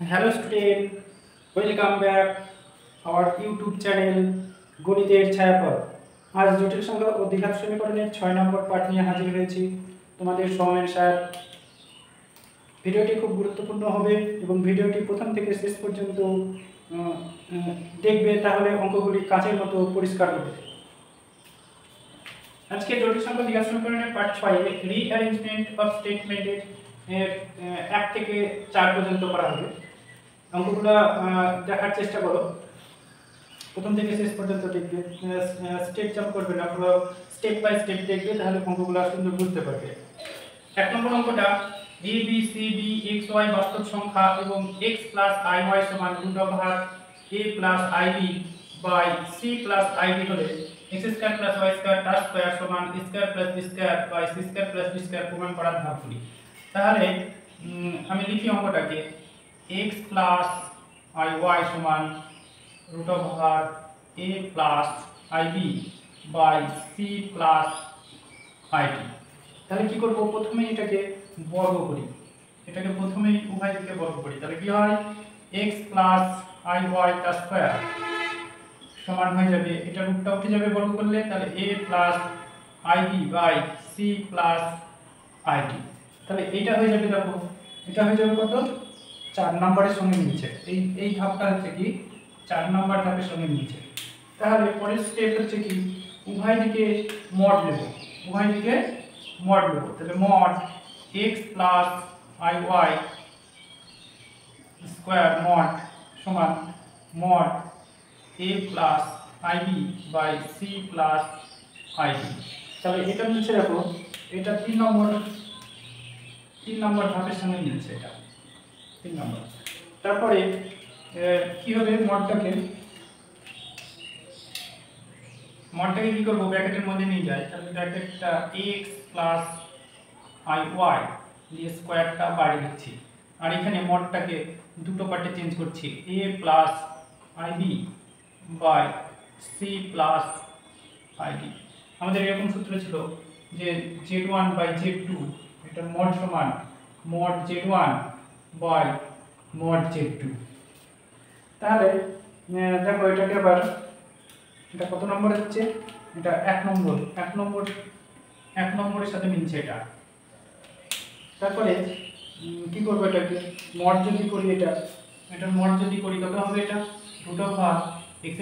Hello student, welcome back our YouTube channel গণিতের ছায়াপথ। আজ জটিল সংখ্যা ও দ্বিঘাত সমীকরণের 6 নম্বর পাঠ নিয়ে হাজির হয়েছি তোমাদের সৌমেন স্যার। ভিডিওটি খুব গুরুত্বপূর্ণ হবে এবং ভিডিওটি প্রথম থেকে শেষ পর্যন্ত দেখবে, তাহলে অঙ্কগুলি কাঁচের মতো পরিষ্কার হবে। আজকে জটিল সংখ্যা দ্বিঘাত সমীকরণের পার্ট 6 এ রিঅ্যারেঞ্জমেন্ট অফ স্টেটমেন্টের 1 থেকে 4 পর্যন্ত করা হবে। অঙ্কগুলো দেখার চেষ্টা করো, প্রথম থেকে শেষ পর্যন্ত দেখবে, স্টেপ জাম্প করবে না, পুরো স্টেপ বাই স্টেপ দেখবে, তাহলে অঙ্কগুলো সুন্দর বুঝতে পারবে। 1 নম্বর অঙ্কটা a b c d x y বাস্তব সংখ্যা এবং x + iy সমান √a + ib by c + ib হলে x² + y² তার স্কয়ার সমান a² + b² by c² + d² প্রমাণ করার ধাপগুলি। তাহলে আমি লিখি অঙ্কটাকে x + iy সমান √a + ib by c + id। তাহলে কি করব, প্রথমে এটাকে বর্গ করি, এটাকে প্রথমে উভয় দিকে বর্গ করি। তাহলে কি হয়, x + iy তার স্কয়ার সমান হয়ে যাবে, এটা রূপটা উঠে যাবে বর্গ করলে, তাহলে a + ib by c + id। তাহলে এইটা হয়ে যাবে, দেখো এটা হয়ে যাবে কত, 4 নম্বরের সঙ্গে মিলছে। এই ধাপটা হচ্ছে কি 4 নম্বর ধাপের সঙ্গে মিলছে। তাহলে পরের স্টেপ হচ্ছে কি, উভয় দিকে মড নেব, উভয় দিকে মড নেব। তাহলে mod x + iy square mod সমান mod a + ib by c + id। তাহলে এটা মিলছে, দেখো এটা 3 নম্বর ধাপের সঙ্গে মিলছে, এটা 3 নম্বর। তারপরে কি হবে, মডটাকে কি করব, ব্র্যাকেটের মধ্যে নিয়ে যাই। তাহলে ব্র্যাকেটটা x + iy দিয়ে স্কয়ারটা বাইরে লিখছি, আর এখানে মডটাকে দুটো পার্টে চেঞ্জ করছি, a + ib by c + id। আমাদের এরকম সূত্র ছিল যে z1 বাই z2 এটা মড সমান mod z1 by mod z2। তাহলে দেখো এটাকে আবার, এটা কত নম্বর হচ্ছে, এটা 1 নম্বরের সাথে মিলছে এটা। তারপরে কি করব, এটাকে মড যদি করি, এটা মড যদি করি কত হবে, এটা √a x²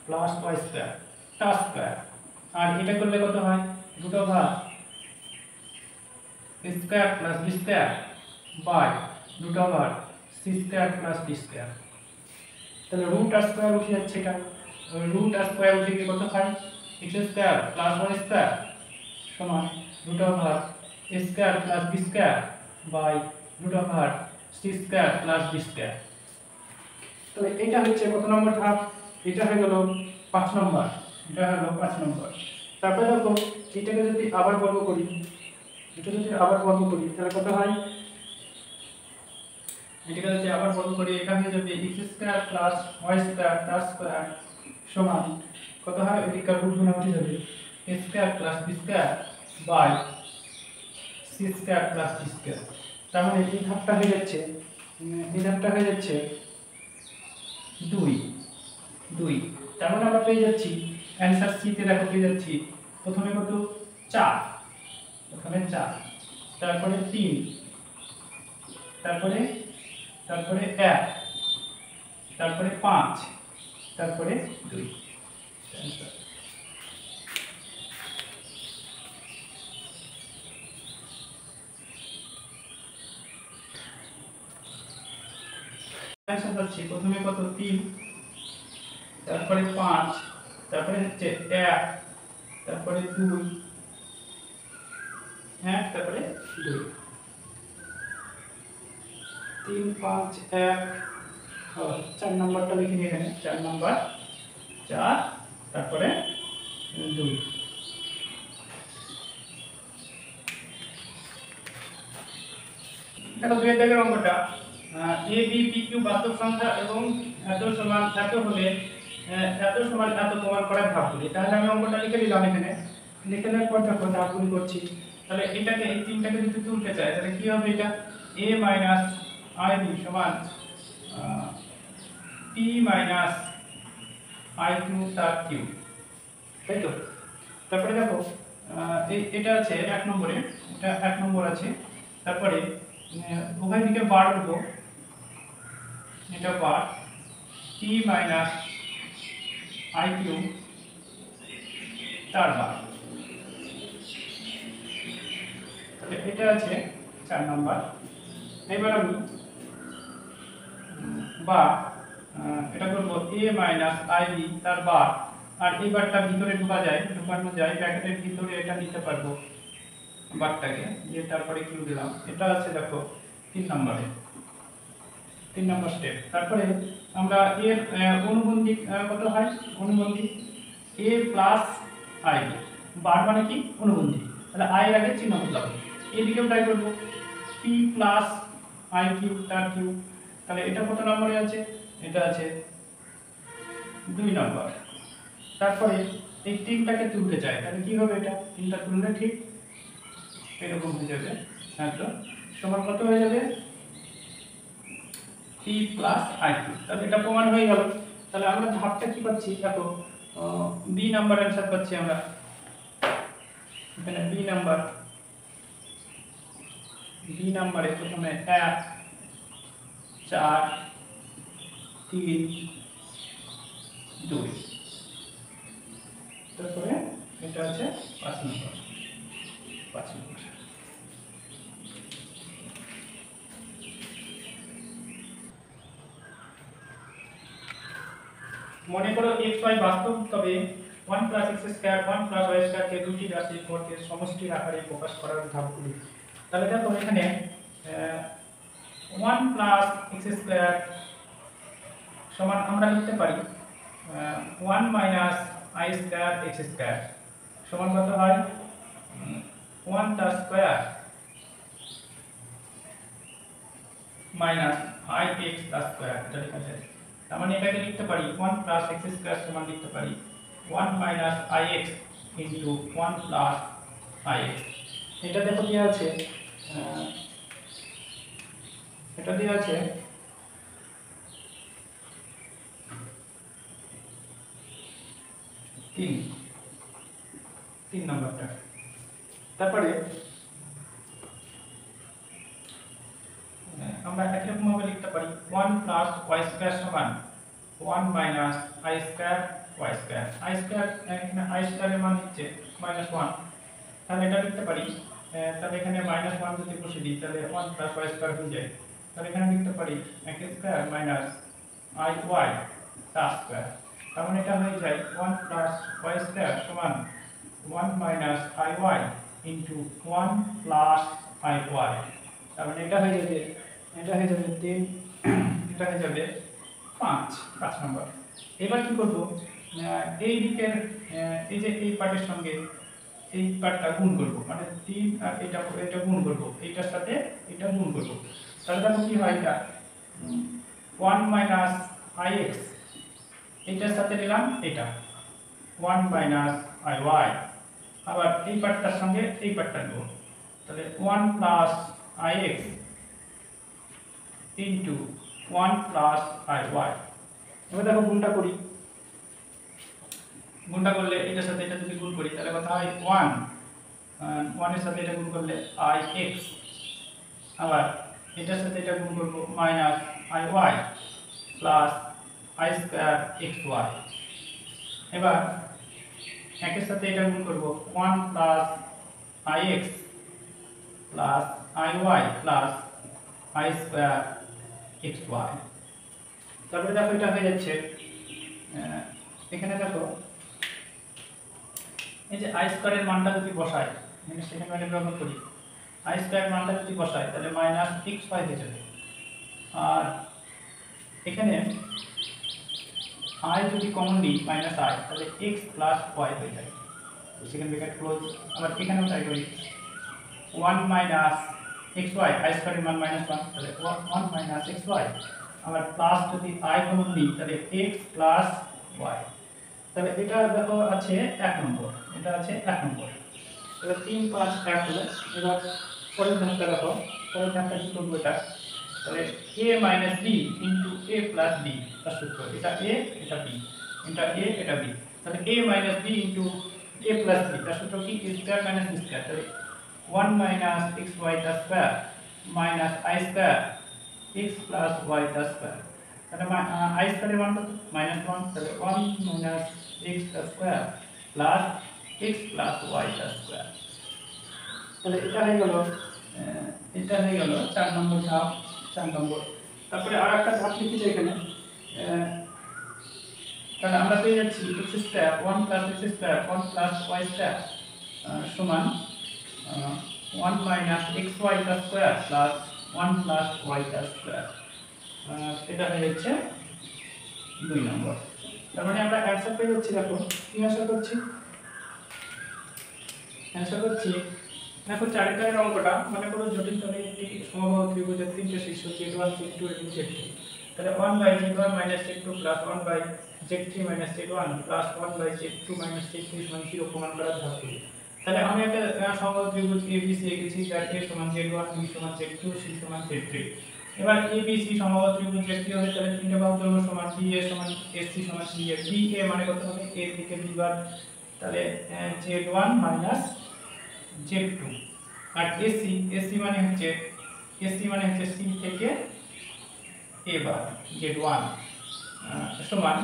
+ y² তার স্কয়ার, আর এটা করলে কত হয়, √a a² + b² by √a c² + d²। তাহলে রুট আর স্কয়ার উঠে যাচ্ছে, এটা রুট আর স্কয়ার উঠে গিয়ে কত হয়, x² + y² সমান √a a² + b² by √a c² + d²। তাহলে এটা হচ্ছে কত নম্বর ধাপ, এটা হয়ে গেল 5 নম্বর, এটা হলো 5 নম্বর। তারপরে দেখো এটাকে যদি আবার বর্গ করি, তাহলে কত হয়, এটাকে যদি আবার বর্গ করি, এটা হয়ে যাবে x² + y² তার স্কয়ার সমান কত হয়, এদিকে রুট গুণ উঠে যাবে a² + b² by c² + d²। তার মানে এই ধাপটা হয়ে যাচ্ছে 2। তার মানে আমরা পেয়ে যাচ্ছি অ্যানসার সি তে, দেখো পেয়ে যাচ্ছি প্রথমে কত 4, প্রথমে 4, তারপরে 3, তারপরে 1, তারপরে 5, তারপরে 2। অ্যানসার হচ্ছে প্রথমে কত 3, তারপরে 5, তারপরে হচ্ছে 1, তারপরে 2, হ্যাঁ তারপরে 2, 3, 5, 1, 4 নম্বরটা লিখে নিই এখানে, 4 নম্বর 4, তারপরে 2। দেখো 2 দাগের অঙ্কটা a b p q বাস্তব সংখ্যা এবং এত সমান এত হলে এত সমান এত প্রমাণ করার ধাপগুলি। তাহলে আমি অঙ্কটা লিখে দিলাম এখানে, লিখে দেওয়ার পর দেখো ধাপগুলি করছি। তাহলে এটাকে এই তিনটাকে যদি তুলতে চাই, তাহলে কি হবে, এটা a - ib সমান পি মাইনাস আই কিউ তার কিউ, তাই তো। তারপরে দেখো এটা আছে 1 নম্বরে, এটা 1 নম্বর আছে। তারপরে উভয় দিকে বার দেব, এটা বার পি মাইনাস আই কিউ তার বার, তাহলে এটা আছে 4 নম্বর। এবার আমি বা এটা করব a মাইনাস ib তার বার, আর এই বারটা ভিতরে ঢোকানো যায় ব্র্যাকেটের ভিতরে, এটা নিতে পারবো বারটাকে দিয়ে তারপরে কিউ দিলাম। এটা আছে দেখো 3 নম্বরে, 3 নম্বর স্টেপ। তারপরে আমরা এর অনুবন্ধী কত হয়, অনুবন্ধী a প্লাস ib, বার মানে কি অনুবন্ধী, তাহলে i এর আগে চিহ্ন বদলাবো। এদিকেও ট্রাই করব p প্লাস i কিউ তার কিউ, তাহলে এটা কত নম্বরে আছে, এটা আছে 2 নম্বর। তারপরে এই 3টাকে তুলতে চাই, তাহলে কি হবে, এটা 3টা তুললে ঠিক এরকম হয়ে যাবে, একদম সমান কত হয়ে যাবে p প্লাস i কিউ, তাহলে এটা প্রমাণ হয়ে গেল। তাহলে আমরা ধাপটা কি পাচ্ছি দেখো, b নাম্বার অ্যানসার পাচ্ছি আমরা, এখানে b নাম্বারে প্রথমে 1 4 3 2, তারপরে এটা আছে 5 নম্বর, 5 নম্বর। মনে করো x y বাস্তব, তবে 1 plus x square 1 plus y square কে দুটি রাশির বর্গের সমষ্টির আকারে প্রকাশ করার ধাপগুলি। তাহলে দেখো এখানে 1 প্লাস x স্কয়ার সমান আমরা লিখতে পারি 1 minus i square x square সমান কত হয় 1 তার স্কয়ার মাইনাস i x তার স্কয়ার, এটা লেখা যায়। তার মানে এটাকে লিখতে পারি 1 প্লাস x স্কয়ার সমান লিখতে পারি 1 minus i x into 1 plus i x। এটা দেখো দেওয়া আছে, এটা দেওয়া আছে 3 নম্বরটা। তারপরে আমরা একরকম ভাবে লিখতে পারি 1 প্লাস y স্কয়ার সমান 1 minus i square y square. i square এখানে i স্কয়ারের মান হচ্ছে -1, তাহলে এটা লিখতে পারি, তাহলে এখানে -1 যদি বসিয়ে দিই তাহলে 1 প্লাস y স্কয়ার হয়ে যায়। তাহলে এখানে লিখতে পারি x square minus i y তার স্কয়ার, তার মানে এটা হয়ে যায় 1 প্লাস y স্কয়ার সমান 1 minus i y into 1 plus i y। তার মানে এটা হয়ে যাবে 3, এটা হয়ে যাবে 5 নম্বর। এবার কি করব, এই দিকের এই যে এই পার্টের সঙ্গে এই পার্টটা গুণ করব, মানে 3 আর এটা গুণ করব, এইটার সাথে এটা গুণ করব। তাহলে দেখো কি হয়, এটা 1 মাইনাস ix এইটার সাথে নিলাম এটা 1 মাইনাস iy, আবার এই পার্টটার সঙ্গে এই পার্টটা নেব, তাহলে 1 plus ix into 1 plus iy। এবার দেখো গুণটা করি, গুণটা করলে এটার সাথে এটা যদি গুণ করি তাহলে কত হয় 1 এর সাথে এটা গুণ করলে ix, আবার এটার সাথে এটা গুণ করব minus iy plus i square xy। এবার একের সাথে এটা গুণ করব 1 plus ix plus iy plus i square xy। তারপরে দেখো এটা হয়ে যাচ্ছে, এখানে দেখো এই যে i স্কয়ারের মানটা যদি বসাই, মানে সেকেন্ড ভ্যালু ব্যবহার করি, i স্কয়ার মানটা যদি বসাই তাহলে মাইনাস xy হয়ে যাবে। আর এখানে i যদি কমন নিই মাইনাস i, তাহলে x প্লাস y হয়ে যায়, সেকেন্ড ব্র্যাকেট ক্লোজ। আবার এখানেও ট্রাই করি 1 মাইনাস xy, i স্কয়ারের মান -1, তাহলে 1 মাইনাস xy, আবার প্লাস যদি i কমন নিই তাহলে x প্লাস y। তাহলে এটা দেখো আছে 1 নম্বর, এটা আছে 1 নম্বর, তাহলে 3 5 1 হলো। এবার পরের ধাপটা দেখো, পরের ধাপটা কি করব, এটা তাহলে a minus b into a plus b তার সূত্র এটা a এটা b, এটা a এটা b, তাহলে a minus b into a plus b তার সূত্র কি a square minus b square, তাহলে 1 মাইনাস xy তার square minus i square x plus y তার স্কয়ার, তাহলে i স্কয়ারের মান কত -1, তাহলে 1 মাইনাস x তার square plus x plus y তার স্কয়ার। তাহলে এটা হয়ে গেল 4 নম্বর ধাপ, 4 নম্বর। তারপরে আরেকটা ধাপ লিখি যে এখানে তাহলে আমরা পেয়ে যাচ্ছি x square 1 plus x square 1 plus y square সমান 1 মাইনাস xy তার স্কয়ার প্লাস 1 প্লাস y তার স্কয়ার। এটা হয়ে যাচ্ছে 2 নম্বর। তার মানে আমরা অ্যানসার পেয়ে যাচ্ছি, দেখো কি অ্যানসার করছি, দেখো 4 এর অঙ্কটা মনে করো জটিল তলে একটি সমবাহু ত্রিভুজের তিনটে শীর্ষ z1 z2 এবং z3, তাহলে 1/z1 - z2 plus 1/z3 - z1 plus 1/z2 - z3 সমান 0 প্রমাণ করার ধাপগুলি। তাহলে আমি একটা সমবাহু ত্রিভুজ ABC এঁকেছি যার a সমান z1, b সমান z2, c সমান z3। এবার ABC সমবাহু ত্রিভুজ z3 হলে তাহলে তিনটে বাহু দৈর্ঘ্য সমান BA সমান AC সমান CA, BA মানে কত হবে a থেকে b বার, তাহলে z1 মাইনাস z2, আর AC মানে হচ্ছে c থেকে a বার z1 সমান,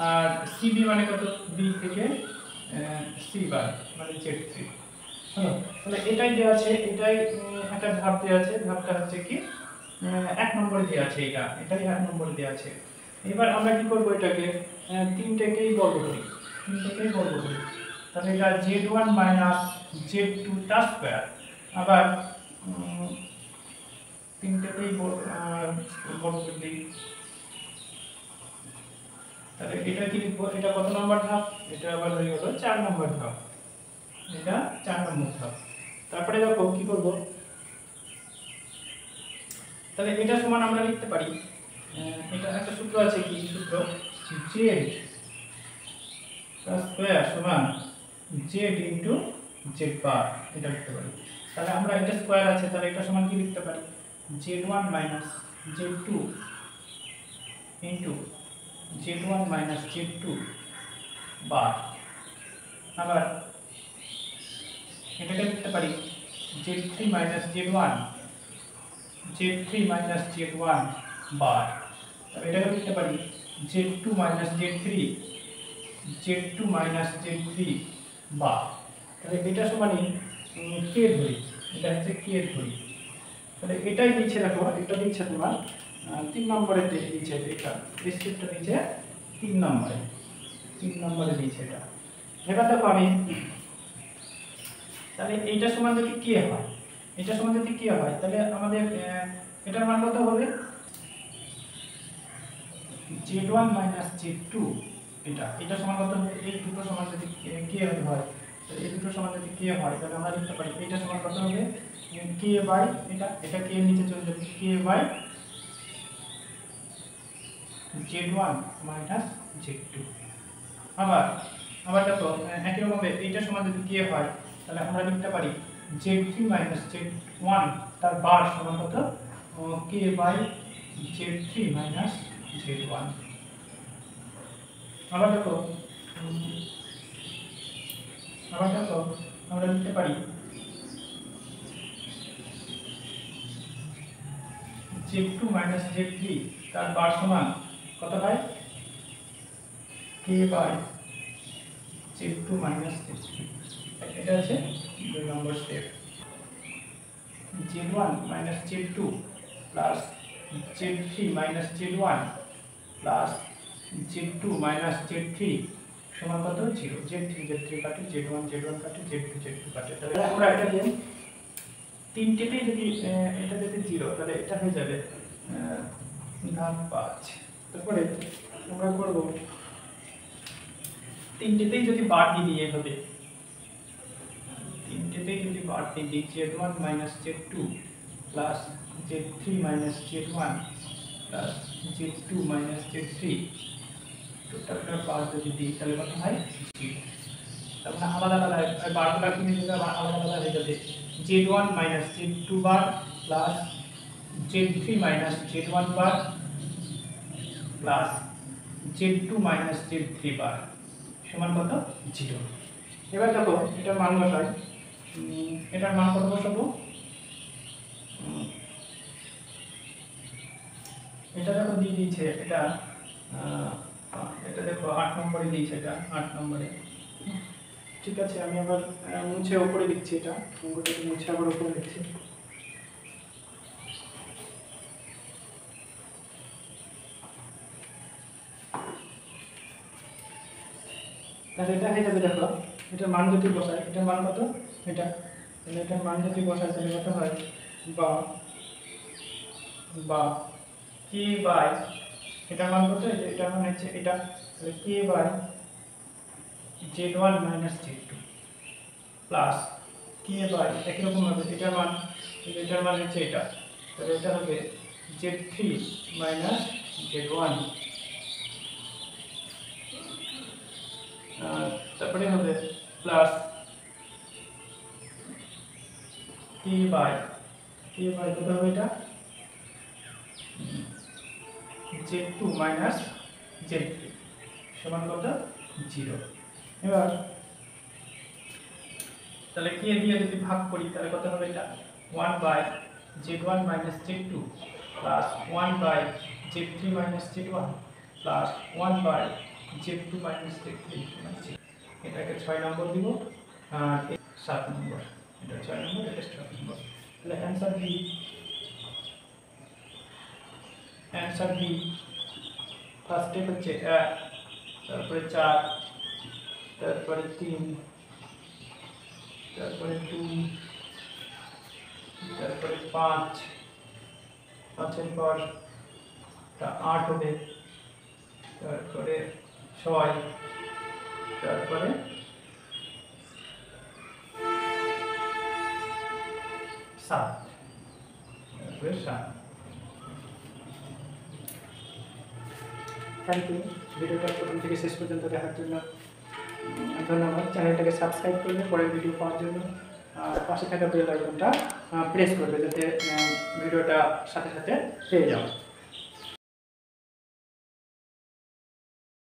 আর CB মানে কত b থেকে c বার মানে z3। হলো, তাহলে এটাই দেওয়া আছে, এটাই একটা ধাপ দেওয়া আছে, ধাপটা হচ্ছে কি 1 নম্বরে দেওয়া আছে, এটাই 1 নম্বরে দেওয়া আছে। এবার আমরা কি করব, এটাকে তিনটেকেই বর্গ করি, তাহলে এটা z1 মাইনাস z2 তার স্কয়ার, আবার তিনটেকেই বর্গ করি, তাহলে এটা কি লিখবো, এটা কত নম্বর ধাপ, এটা আবার হয়ে গেল 4 নম্বর ধাপ, এটা 4 নম্বর ধাপ। তারপরে দেখো কি করব, তাহলে এটা সমান আমরা লিখতে পারি, এটা একটা সূত্র আছে, কি সূত্র, z তার স্কয়ার সমান z ইনটু z বার, এটা লিখতে পারি। তাহলে আমরা এটা স্কয়ার আছে, তাহলে এটা সমান কি লিখতে পারি, z1 minus z2 into z1 minus z2 বার, আবার এটাকে লিখতে পারি z3 minus z1 minus z1 বার, তাহলে এটাকে লিখতে পারি z2 minus z3 minus z3 বার, তাহলে এটা সমানই k ধরি, এটা হচ্ছে k ধরি। তাহলে এটাই দিচ্ছে, দেখো এটা দিচ্ছে তোমার 3 নম্বরে দিচ্ছে, এটা স্টেপটা দিচ্ছে 3 নম্বরে দিচ্ছে এটা। এবার দেখো আমি তাহলে এইটা সমান যদি k হয়, তাহলে আমাদের এটার মান কত হবে, z1 মাইনাস z2, এটা সমান কত হবে, এই দুটো সমান যদি k হয়, তাহলে এই দুটো সমান যদি k হয়, তাহলে আমরা লিখতে পারি এটা সমান কত হবে, k বাই এটা k এর নিচে চলে যাবে, k by z1 minus z2। আবার দেখো একই রকম ভাবে এটা সমান যদি k হয়, তাহলে আমরা লিখতে পারি z3 মাইনাস z1 তার বার সমান কত, k by z3 minus z1। আবার দেখো আমরা লিখতে পারি z2 মাইনাস z3 তার বার সমান কত হয়, k by z2 minus z3। এটা আছে 2 number step, z1 minus z2 plus z3 minus z1 plus z2 minus z3 সমান কত 0, z3 কাটে, z1 কাটে, z2 কাটে, তাহলে আমরা এটাকে তিনটেতেই যদি এটা যদি 0, তাহলে এটা হয়ে যাবে ধাপ 5। তারপরে আমরা করব তিনটেতেই যদি বাড়তি দিয়ে হবে, z1 minus z2 plus z3 minus z1 plus z2 minus z3 টোটালটা 5 যদি দিই, তাহলে কত হয় 0। তারপরে আলাদা বারগুলা কিনে দিলে আলাদা হয়ে যাবে, z1 মাইনাস z2 বার প্লাস z3 মাইনাস z1 বার প্লাস z2 মাইনাস z3 বার সমান কত 0। এবার দেখো এটার মান বসাই, এটার মান কত বসাবো, এটা দেখো দিয়ে দিয়েছে, এটা দেখো 8 নম্বরে দিয়েছে, এটা 8 নম্বরে। ঠিক আছে, আমি আবার মুছে উপরে লিখছি, এটা অঙ্কটাকে মুছে আবার উপরে লিখছি। তাহলে এটা হয়ে যাবে, দেখো এটার মান যদি বসাই, এটার মান কত, এটা, তাহলে এটার মান যদি বসাই তাহলে কত হয়, বা কে বাই, এটার মান কত, এটার মান হচ্ছে এটা, তাহলে K by z1 minus z2 plus K by একই রকম হবে এটার মান হচ্ছে এটা, তাহলে এটা হবে z3 মাইনাস z1, তারপরে হবে প্লাস কে বাই কত হবে, এটা z2 মাইনাস z3 সমান কত 0। এবার তাহলে কে দিয়ে যদি ভাগ করি তাহলে কত হবে, এটা 1 by z1 minus z2 plus 1 by z3 minus z1 plus 1 by z2 minus z3 সমান 0। এটাকে 6 নম্বর দিব আর 7 নম্বর, এটা 6 নম্বর, এটা 7 নম্বর। তাহলে অ্যানসার বি ফার্স্ট স্টেপ হচ্ছে 1, তারপরে 4, তারপরে 3, তারপরে 2, তারপরে 5, 5 পর 8 হবে, তারপরে 6, তারপরে 7, তারপরে 7। থ্যাংক ইউ, ভিডিওটা প্রথম থেকে শেষ পর্যন্ত দেখার জন্য ধন্যবাদ। চ্যানেলটাকে সাবস্ক্রাইব করবে পরের ভিডিও পাওয়ার জন্য, আর পাশে থাকা বেল আইকনটা প্রেস করবে যাতে ভিডিওটা সাথে সাথে পেয়ে যাও।